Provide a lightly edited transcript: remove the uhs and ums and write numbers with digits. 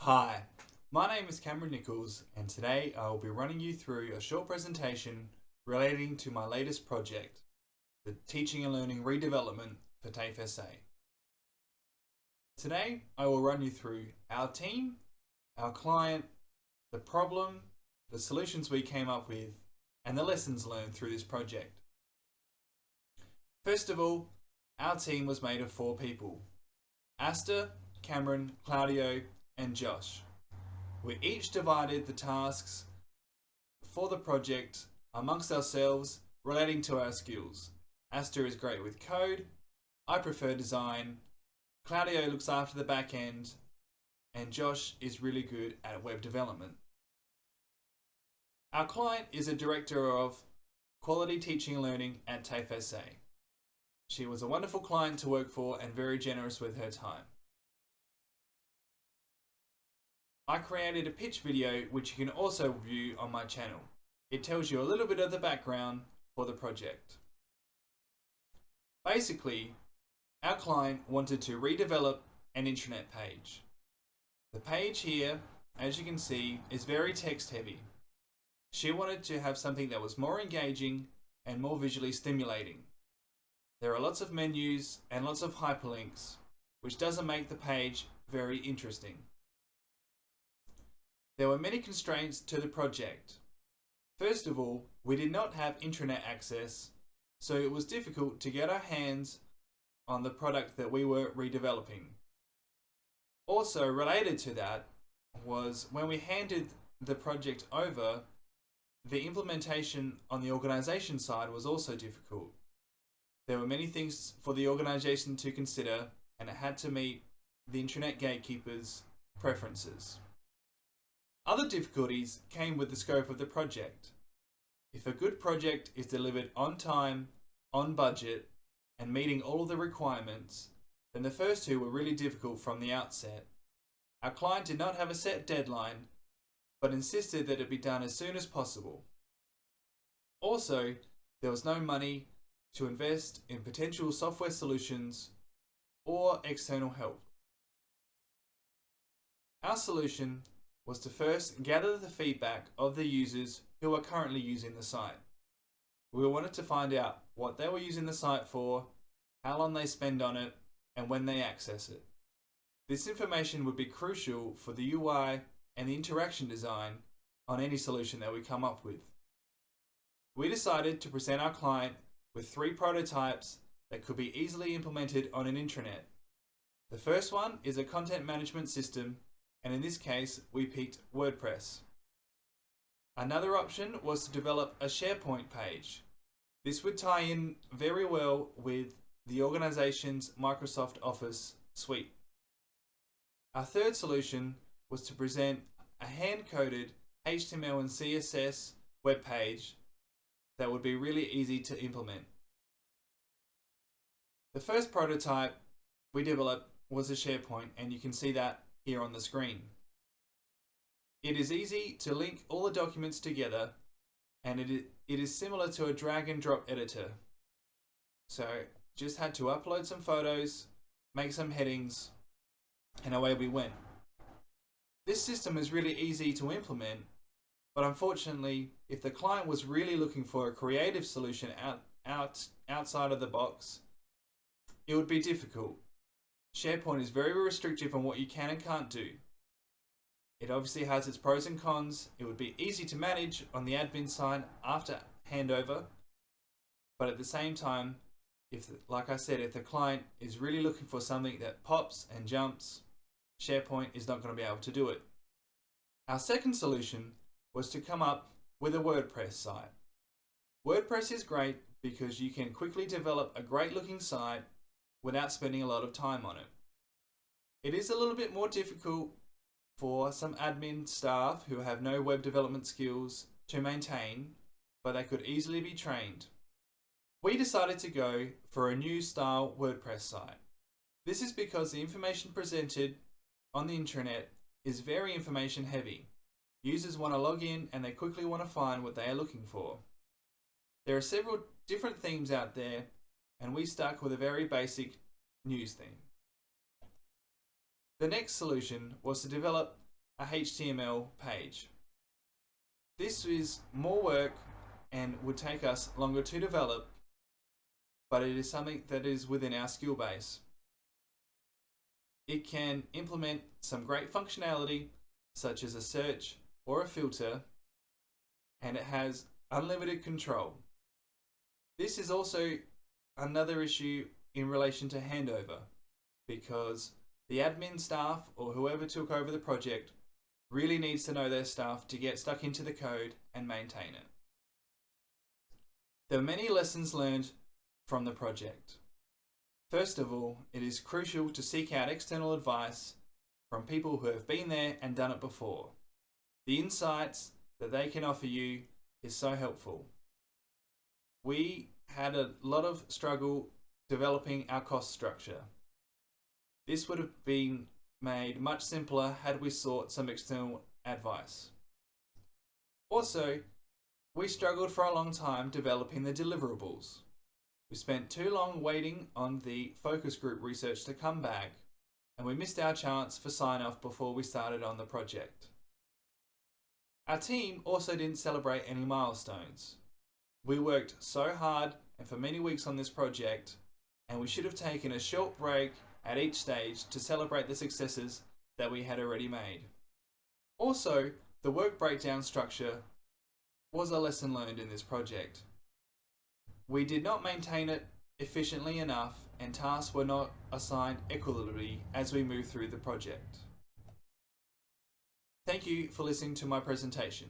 Hi, my name is Cameron Nichols and today I will be running you through a short presentation relating to my latest project, the Teaching and Learning Redevelopment for TAFE SA. Today I will run you through our team, our client, the problem, the solutions we came up with, and the lessons learned through this project. First of all, our team was made of 4 people: Asta, Cameron, Claudio, and Josh. We each divided the tasks for the project amongst ourselves relating to our skills. Asta is great with code, I prefer design, Claudio looks after the back end, and Josh is really good at web development. Our client is a director of Quality Teaching and Learning at TAFE SA. She was a wonderful client to work for and very generous with her time. I created a pitch video which you can also view on my channel. It tells you a little bit of the background for the project. Basically, our client wanted to redevelop an intranet page. The page here, as you can see, is very text heavy. She wanted to have something that was more engaging and more visually stimulating. There are lots of menus and lots of hyperlinks, which doesn't make the page very interesting. There were many constraints to the project. First of all, we did not have intranet access, so it was difficult to get our hands on the product that we were redeveloping. Also related to that was when we handed the project over, the implementation on the organization side was also difficult. There were many things for the organization to consider, and it had to meet the intranet gatekeepers' preferences. Other difficulties came with the scope of the project. If a good project is delivered on time, on budget, and meeting all of the requirements, then the first 2 were really difficult from the outset. Our client did not have a set deadline, but insisted that it be done as soon as possible. Also, there was no money to invest in potential software solutions or external help. Our solution was to first gather the feedback of the users who are currently using the site. We wanted to find out what they were using the site for, how long they spend on it, and when they access it. This information would be crucial for the UI and the interaction design on any solution that we come up with. We decided to present our client with 3 prototypes that could be easily implemented on an intranet. The first one is a content management system, and in this case we picked WordPress. Another option was to develop a SharePoint page. This would tie in very well with the organization's Microsoft Office suite. Our third solution was to present a hand-coded HTML and CSS web page that would be really easy to implement. The first prototype we developed was a SharePoint, and you can see that here on the screen. It is easy to link all the documents together, and it is similar to a drag and drop editor. So just had to upload some photos, make some headings, and away we went. This system is really easy to implement, but unfortunately, if the client was really looking for a creative solution outside of the box, it would be difficult. SharePoint is very restrictive on what you can and can't do. It obviously has its pros and cons. It would be easy to manage on the admin side after handover, but at the same time, like I said, if the client is really looking for something that pops and jumps, SharePoint is not going to be able to do it. Our second solution was to come up with a WordPress site. WordPress is great because you can quickly develop a great looking site without spending a lot of time on it. It is a little bit more difficult for some admin staff who have no web development skills to maintain, but they could easily be trained. We decided to go for a new style WordPress site. This is because the information presented on the intranet is very information heavy. Users want to log in and they quickly want to find what they are looking for. There are several different themes out there, and we stuck with a very basic news theme. The next solution was to develop a HTML page. This is more work and would take us longer to develop, but it is something that is within our skill base. It can implement some great functionality, such as a search or a filter, and it has unlimited control. This is also another issue in relation to handover, because the admin staff or whoever took over the project really needs to know their stuff to get stuck into the code and maintain it. There are many lessons learned from the project. First of all, it is crucial to seek out external advice from people who have been there and done it before. The insights that they can offer you is so helpful. We had a lot of struggle developing our cost structure. This would have been made much simpler had we sought some external advice. Also, we struggled for a long time developing the deliverables. We spent too long waiting on the focus group research to come back, and we missed our chance for sign-off before we started on the project. Our team also didn't celebrate any milestones. We worked so hard and for many weeks on this project, and we should have taken a short break at each stage to celebrate the successes that we had already made. Also, the work breakdown structure was a lesson learned in this project. We did not maintain it efficiently enough, and tasks were not assigned equitably as we moved through the project. Thank you for listening to my presentation.